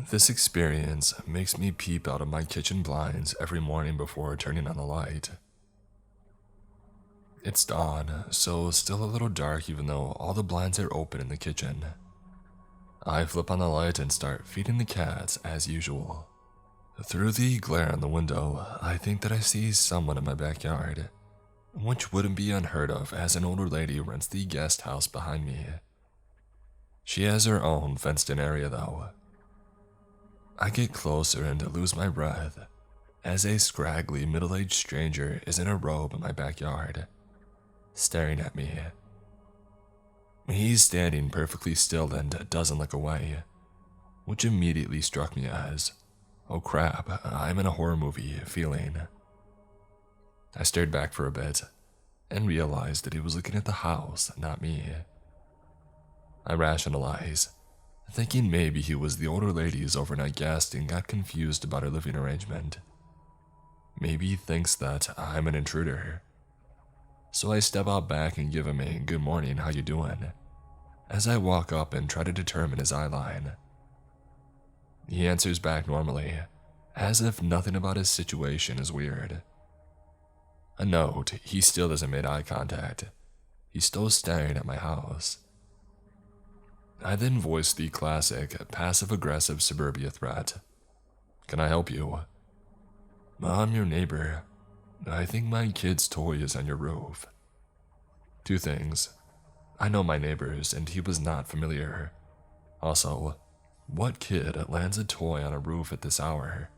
This experience makes me peep out of my kitchen blinds every morning before turning on the light. It's dawn, so still a little dark even though all the blinds are open in the kitchen. I flip on the light and start feeding the cats as usual. Through the glare on the window, I think that I see someone in my backyard, which wouldn't be unheard of as an older lady rents the guest house behind me. She has her own fenced-in area though. I get closer and lose my breath as a scraggly middle-aged stranger is in a robe in my backyard, staring at me. He's standing perfectly still and doesn't look away, which immediately struck me as, oh crap, I'm in a horror movie feeling. I stared back for a bit and realized that he was looking at the house, not me. I rationalize, thinking maybe he was the older lady's overnight guest and got confused about her living arrangement. Maybe he thinks that I'm an intruder. So I step out back and give him a good morning, how you doing, as I walk up and try to determine his eye line. He answers back normally, as if nothing about his situation is weird. A note, he still doesn't make eye contact. He's still staring at my house. I then voice the classic passive-aggressive suburbia threat. Can I help you? I'm your neighbor. I think my kid's toy is on your roof. Two things. I know my neighbors, and he was not familiar. Also, what kid lands a toy on a roof at this hour?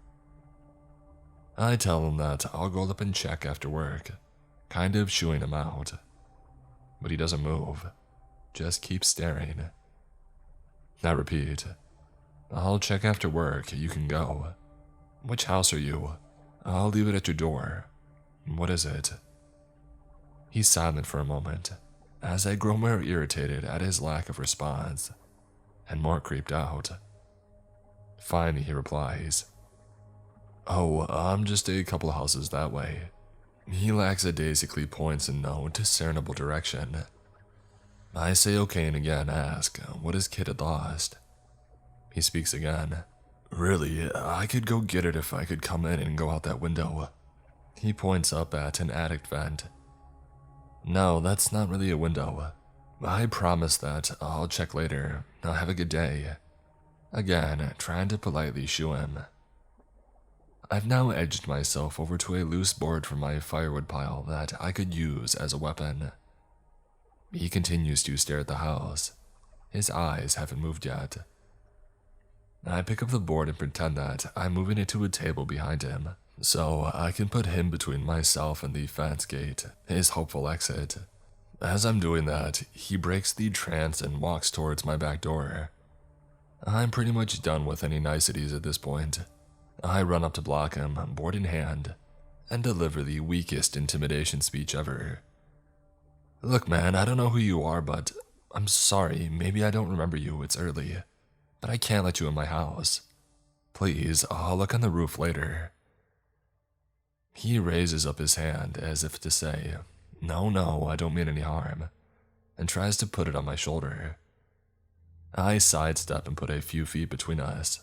I tell him that I'll go up and check after work, kind of shooing him out. But he doesn't move, just keeps staring. I repeat, I'll check after work, you can go. Which house are you? I'll leave it at your door. What is it? He's silent for a moment, as I grow more irritated at his lack of response, and more creeped out. Finally, he replies, oh, I'm just a couple houses that way. He lackadaisically points in no discernible direction. I say okay and again ask what his kid had lost. He speaks again. Really, I could go get it if I could come in and go out that window. He points up at an attic vent. No, that's not really a window. I promise that I'll check later. Now have a good day. Again, trying to politely shoo him. I've now edged myself over to a loose board from my firewood pile that I could use as a weapon. He continues to stare at the house. His eyes haven't moved yet. I pick up the board and pretend that I'm moving it to a table behind him, so I can put him between myself and the fence gate, his hopeful exit. As I'm doing that, he breaks the trance and walks towards my back door. I'm pretty much done with any niceties at this point. I run up to block him, board in hand, and deliver the weakest intimidation speech ever. Look man, I don't know who you are, but I'm sorry, maybe I don't remember you, it's early, but I can't let you in my house. Please, I'll look on the roof later. He raises up his hand as if to say, no, I don't mean any harm, and tries to put it on my shoulder. I sidestep and put a few feet between us.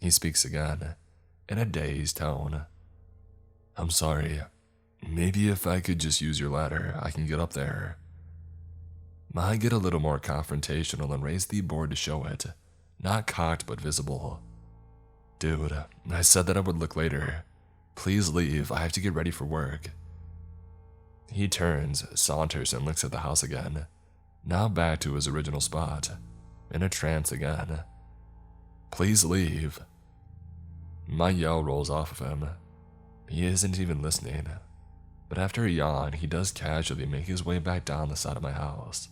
He speaks again, in a dazed tone. I'm sorry. Maybe if I could just use your ladder, I can get up there. I get a little more confrontational and raise the board to show it, not cocked but visible. Dude, I said that I would look later. Please leave, I have to get ready for work. He turns, saunters, and looks at the house again, now back to his original spot, in a trance again. Please leave. My yell rolls off of him. He isn't even listening. But after a yawn, he does casually make his way back down the side of my house.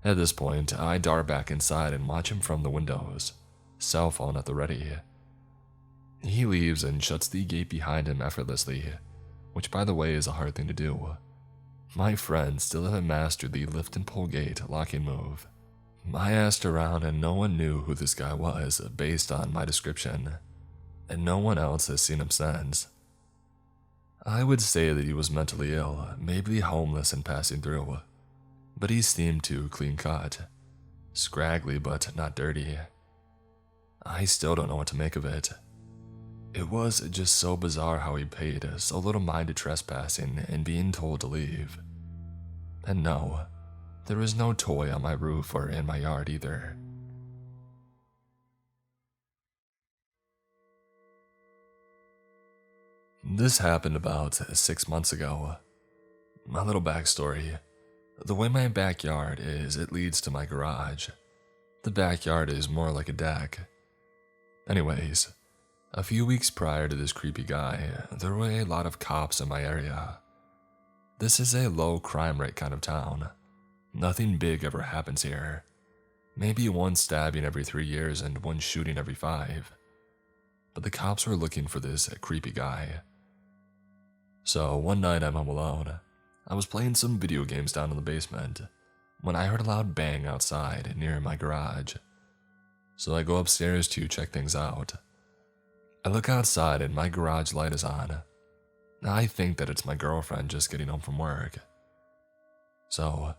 At this point, I dart back inside and watch him from the windows, cell phone at the ready. He leaves and shuts the gate behind him effortlessly, which by the way is a hard thing to do. My friends still haven't mastered the lift and pull gate locking move. I asked around and no one knew who this guy was based on my description, and no one else has seen him since. I would say that he was mentally ill, maybe homeless and passing through, but he seemed too clean-cut, scraggly but not dirty. I still don't know what to make of it. It was just so bizarre how he paid so little mind to trespassing and being told to leave. And no, there was no toy on my roof or in my yard either. This happened about 6 months ago. My little backstory. The way my backyard is, it leads to my garage. The backyard is more like a deck. Anyways, a few weeks prior to this creepy guy, there were a lot of cops in my area. This is a low crime rate kind of town. Nothing big ever happens here. Maybe one stabbing every 3 years and one shooting every 5. But the cops were looking for this creepy guy. So one night I'm home alone. I was playing some video games down in the basement when I heard a loud bang outside near my garage. So I go upstairs to check things out. I look outside and my garage light is on. I think that it's my girlfriend just getting home from work. So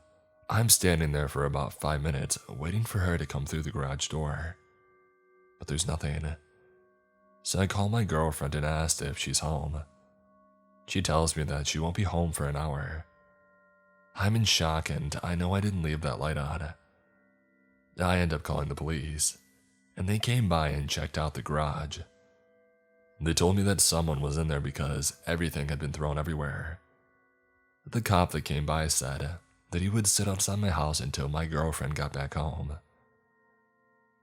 I'm standing there for about 5 minutes waiting for her to come through the garage door. But there's nothing. So I call my girlfriend and asked if she's home. She tells me that she won't be home for an hour. I'm in shock and I know I didn't leave that light on. I end up calling the police, and they came by and checked out the garage. They told me that someone was in there because everything had been thrown everywhere. The cop that came by said that he would sit outside my house until my girlfriend got back home.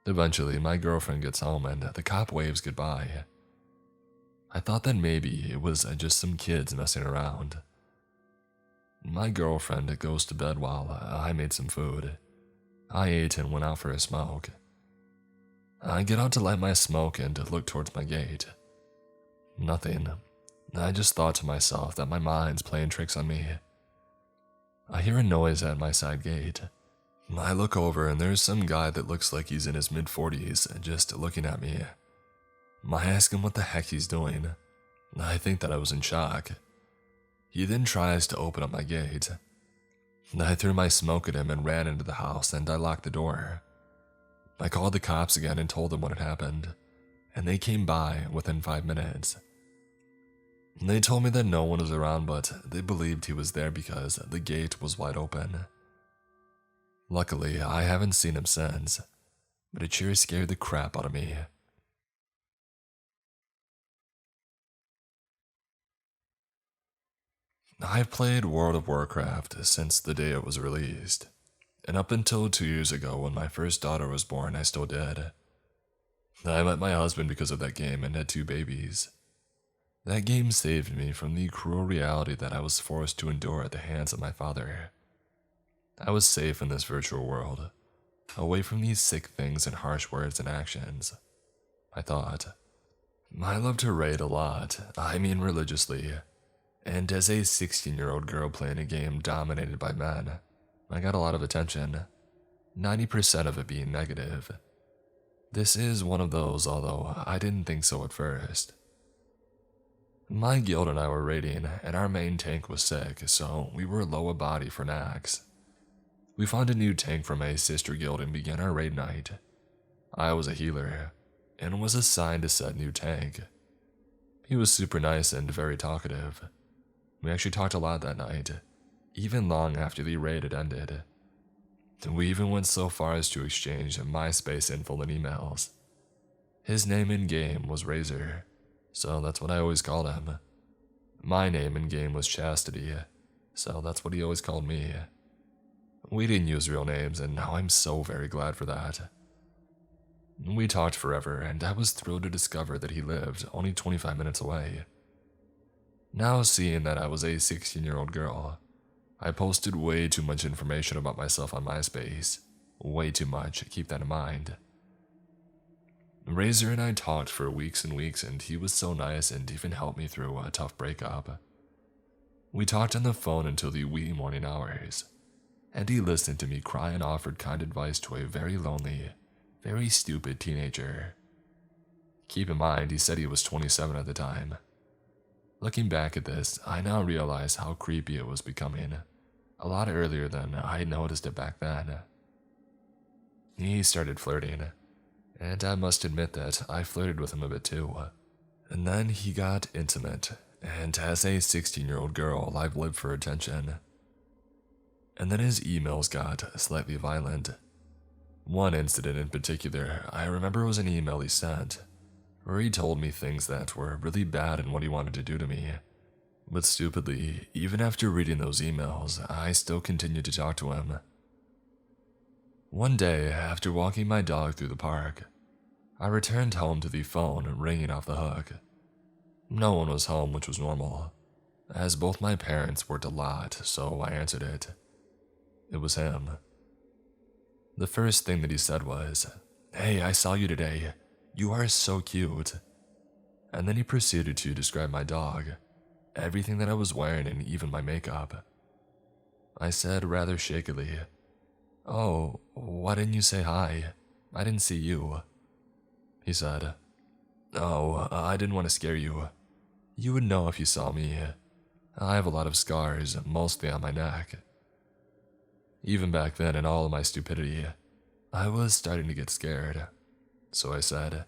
Eventually, my girlfriend gets home and the cop waves goodbye. I thought that maybe it was just some kids messing around. My girlfriend goes to bed while I made some food. I ate and went out for a smoke. I get out to light my smoke and look towards my gate. Nothing. I just thought to myself that my mind's playing tricks on me. I hear a noise at my side gate. I look over and there's some guy that looks like he's in his mid-40s just looking at me. I ask him what the heck he's doing. I think that I was in shock. He then tries to open up my gate. I threw my smoke at him and ran into the house and I locked the door. I called the cops again and told them what had happened, and they came by within 5 minutes. They told me that no one was around, but they believed he was there because the gate was wide open. Luckily, I haven't seen him since, but it sure scared the crap out of me. I've played World of Warcraft since the day it was released, and up until 2 years ago when my first daughter was born, I still did. I met my husband because of that game and had 2 babies. That game saved me from the cruel reality that I was forced to endure at the hands of my father. I was safe in this virtual world, away from these sick things and harsh words and actions. I thought. I love to raid a lot, I mean religiously. And as a 16-year-old girl playing a game dominated by men, I got a lot of attention, 90% of it being negative. This is one of those, although I didn't think so at first. My guild and I were raiding, and our main tank was sick, so we were low a body for Nax. We found a new tank from a sister guild and began our raid night. I was a healer, and was assigned to set new tank. He was super nice and very talkative. We actually talked a lot that night, even long after the raid had ended. We even went so far as to exchange MySpace info and emails. His name in-game was Razor, so that's what I always called him. My name in-game was Chastity, so that's what he always called me. We didn't use real names, and now I'm so very glad for that. We talked forever, and I was thrilled to discover that he lived only 25 minutes away. Now, seeing that I was a 16-year-old girl, I posted way too much information about myself on MySpace. Way too much, keep that in mind. Razor and I talked for weeks and weeks, and he was so nice and even helped me through a tough breakup. We talked on the phone until the wee morning hours, and he listened to me cry and offered kind advice to a very lonely, very stupid teenager. Keep in mind, he said he was 27 at the time. Looking back at this, I now realize how creepy it was becoming, a lot earlier than I noticed it back then. He started flirting, and I must admit that I flirted with him a bit too. And then he got intimate, and as a 16-year-old girl, I've lived for attention. And then his emails got slightly violent. One incident in particular I remember was an email he sent, where he told me things that were really bad in what he wanted to do to me. But stupidly, even after reading those emails, I still continued to talk to him. One day, after walking my dog through the park, I returned home to the phone ringing off the hook. No one was home, which was normal, as both my parents worked a lot, so I answered it. It was him. The first thing that he said was, "Hey, I saw you today. You are so cute." And then he proceeded to describe my dog, everything that I was wearing, and even my makeup. I said rather shakily, "Oh, why didn't you say hi? I didn't see you." He said, "Oh, I didn't want to scare you. You would know if you saw me. I have a lot of scars, mostly on my neck." Even back then, in all of my stupidity, I was starting to get scared. So I said,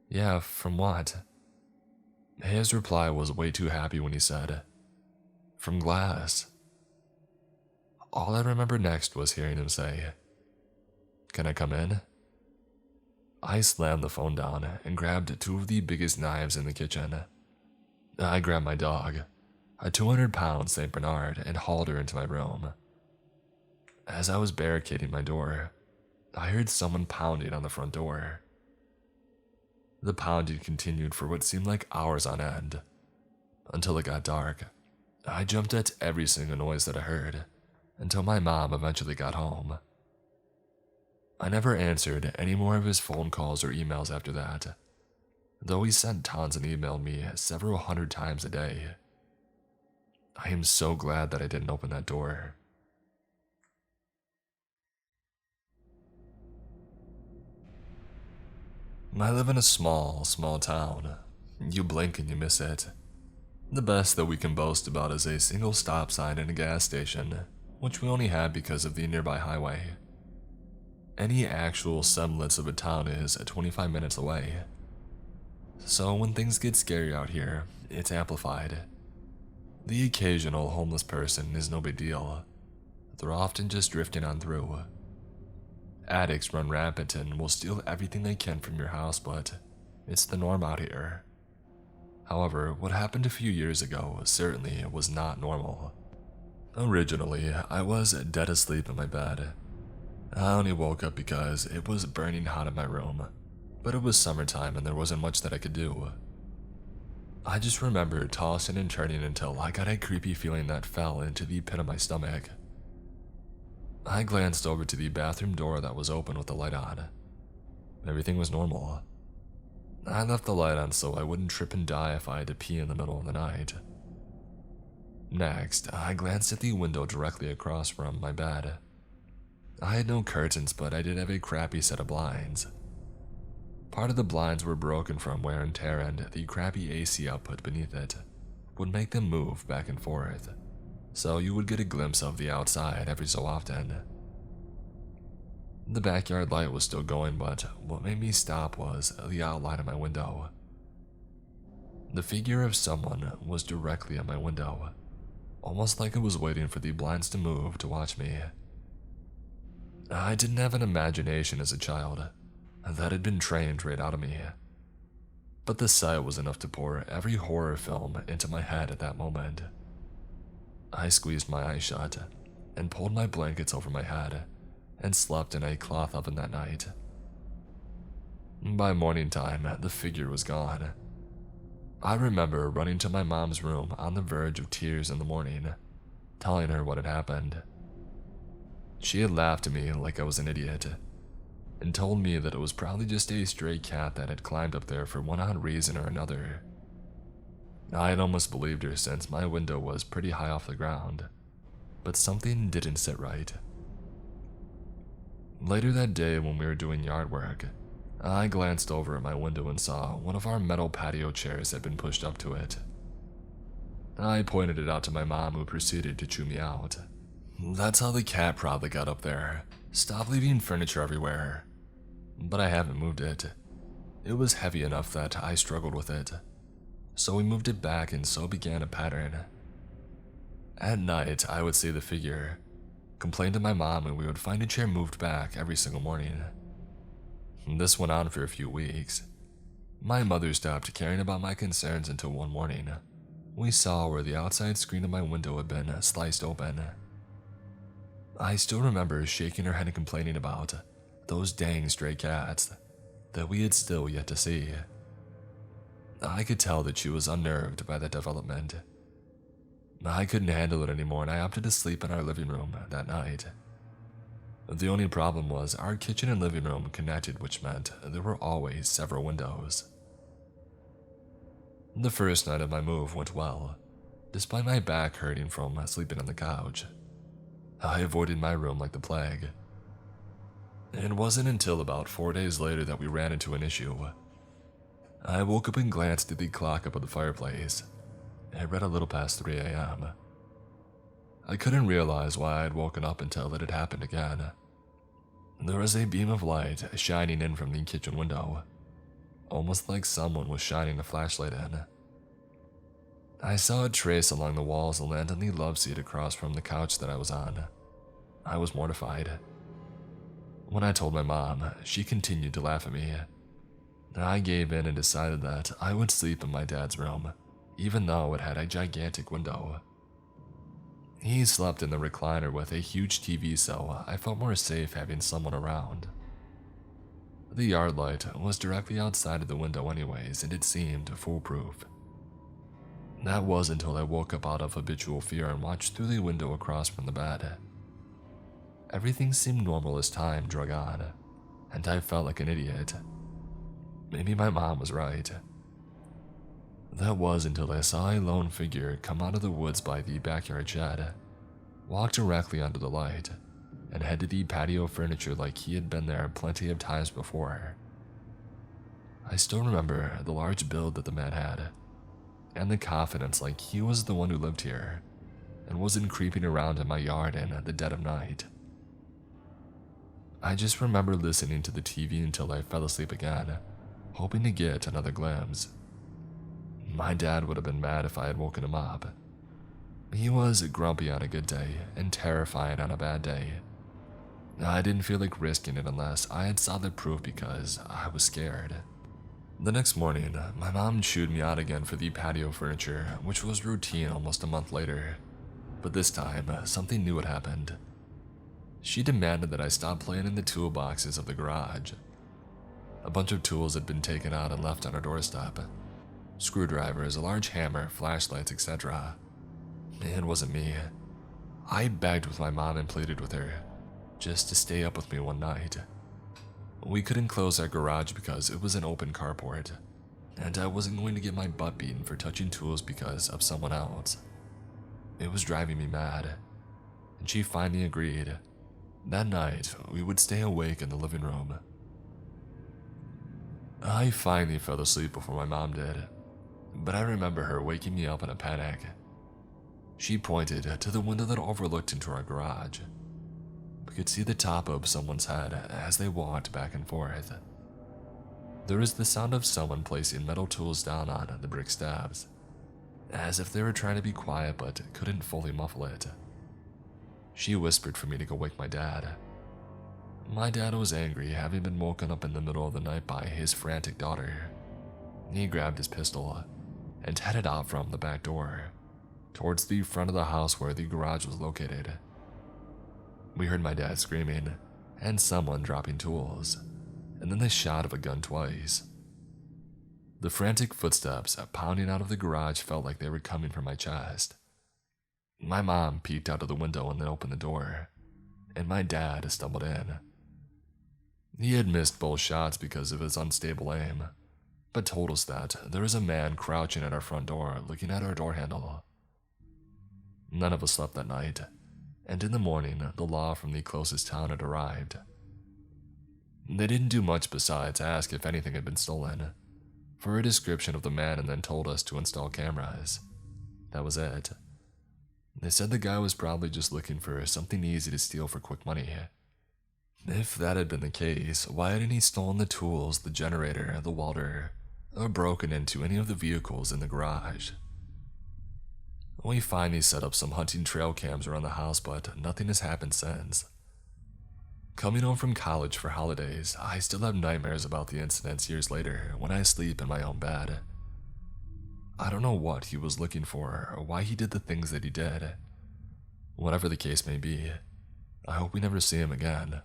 "Yeah, from what?" His reply was way too happy when he said, "From glass." All I remember next was hearing him say, "Can I come in?" I slammed the phone down and grabbed two of the biggest knives in the kitchen. I grabbed my dog, a 200-pound St. Bernard, and hauled her into my room. As I was barricading my door, I heard someone pounding on the front door. The pounding continued for what seemed like hours on end, until it got dark. I jumped at every single noise that I heard, until my mom eventually got home. I never answered any more of his phone calls or emails after that, though he sent tons and emailed me several hundred times a day. I am so glad that I didn't open that door. I live in a small town. You blink and you miss it. The best that we can boast about is a single stop sign and a gas station, which we only have because of the nearby highway. Any actual semblance of a town is 25 minutes away. So when things get scary out here, it's amplified. The occasional homeless person is no big deal. They're often just drifting on through. Addicts run rampant and will steal everything they can from your house, but it's the norm out here. However, what happened a few years ago certainly was not normal. Originally, I was dead asleep in my bed. I only woke up because it was burning hot in my room, but it was summertime and there wasn't much that I could do. I just remember tossing and turning until I got a creepy feeling that fell into the pit of my stomach. I glanced over to the bathroom door that was open with the light on. Everything was normal. I left the light on so I wouldn't trip and die if I had to pee in the middle of the night. Next, I glanced at the window directly across from my bed. I had no curtains, but I did have a crappy set of blinds. Part of the blinds were broken from wear and tear, and the crappy AC output beneath it would make them move back and forth, so you would get a glimpse of the outside every so often. The backyard light was still going, but what made me stop was the outline of my window. The figure of someone was directly at my window, almost like it was waiting for the blinds to move to watch me. I didn't have an imagination as a child. That had been trained right out of me. But the sight was enough to pour every horror film into my head at that moment. I squeezed my eyes shut and pulled my blankets over my head and slept in a cloth oven that night. By morning time, the figure was gone. I remember running to my mom's room on the verge of tears in the morning, telling her what had happened. She had laughed at me like I was an idiot, and told me that it was probably just a stray cat that had climbed up there for one odd reason or another. I had almost believed her since my window was pretty high off the ground, but something didn't sit right. Later that day when we were doing yard work, I glanced over at my window and saw one of our metal patio chairs had been pushed up to it. I pointed it out to my mom, who proceeded to chew me out. "That's how the cat probably got up there. Stop leaving furniture everywhere." but I haven't moved it. It was heavy enough that I struggled with it. So we moved it back, and so began a pattern. At night, I would see the figure, complain to my mom, and we would find a chair moved back every single morning. This went on for a few weeks. My mother stopped caring about my concerns until one morning we saw where the outside screen of my window had been sliced open. I still remember shaking her head and complaining about those dang stray cats that we had still yet to see. I could tell that she was unnerved by that development. I couldn't handle it anymore, and I opted to sleep in our living room that night. The only problem was our kitchen and living room connected, which meant there were always several windows. The first night of my move went well, despite my back hurting from sleeping on the couch. I avoided my room like the plague. It wasn't until about 4 days later that we ran into an issue. I woke up and glanced at the clock above the fireplace. It read a little past 3 a.m. I couldn't realize why I had woken up until it had happened again. There was a beam of light shining in from the kitchen window, almost like someone was shining a flashlight in. I saw a trace along the walls and land on the love seat across from the couch that I was on. I was mortified. When I told my mom, she continued to laugh at me. I gave in and decided that I would sleep in my dad's room, even though it had a gigantic window. He slept in the recliner with a huge TV, so I felt more safe having someone around. The yard light was directly outside of the window anyways, and it seemed foolproof. That was until I woke up out of habitual fear and watched through the window across from the bed. Everything seemed normal as time drug on, and I felt like an idiot. Maybe my mom was right. That was until I saw a lone figure come out of the woods by the backyard shed, walk directly under the light, and head to the patio furniture like he had been there plenty of times before. I still remember the large build that the man had, and the confidence like he was the one who lived here, and wasn't creeping around in my yard in the dead of night. I just remember listening to the TV until I fell asleep again, hoping to get another glimpse. My dad would have been mad if I had woken him up. He was grumpy on a good day and terrified on a bad day. I didn't feel like risking it unless I had solid proof because I was scared. The next morning, my mom chewed me out again for the patio furniture, which was routine almost a month later. But this time, something new had happened. She demanded that I stop playing in the toolboxes of the garage. A bunch of tools had been taken out and left on our doorstep. Screwdrivers, a large hammer, flashlights, etc. It wasn't me. I begged with my mom and pleaded with her, just to stay up with me one night. We couldn't close our garage because it was an open carport, and I wasn't going to get my butt beaten for touching tools because of someone else. It was driving me mad, and she finally agreed. That night, we would stay awake in the living room. I finally fell asleep before my mom did, but I remember her waking me up in a panic. She pointed to the window that overlooked into our garage. We could see the top of someone's head as they walked back and forth. There was the sound of someone placing metal tools down on the brick slabs, as if they were trying to be quiet but couldn't fully muffle it. She whispered for me to go wake my dad. My dad was angry, having been woken up in the middle of the night by his frantic daughter. He grabbed his pistol and headed out from the back door, towards the front of the house where the garage was located. We heard my dad screaming, and someone dropping tools, and then the shot of a gun twice. The frantic footsteps pounding out of the garage felt like they were coming from my chest. My mom peeked out of the window and then opened the door, and my dad stumbled in. He had missed both shots because of his unstable aim, but told us that there was a man crouching at our front door looking at our door handle. None of us slept that night, and in the morning, the law from the closest town had arrived. They didn't do much besides ask if anything had been stolen, for a description of the man, and then told us to install cameras. That was it. They said the guy was probably just looking for something easy to steal for quick money. If that had been the case, why hadn't he stolen the tools, the generator, the welder, or broken into any of the vehicles in the garage? We finally set up some hunting trail cams around the house, but nothing has happened since. Coming home from college for holidays, I still have nightmares about the incidents years later when I sleep in my own bed. I don't know what he was looking for or why he did the things that he did. Whatever the case may be, I hope we never see him again.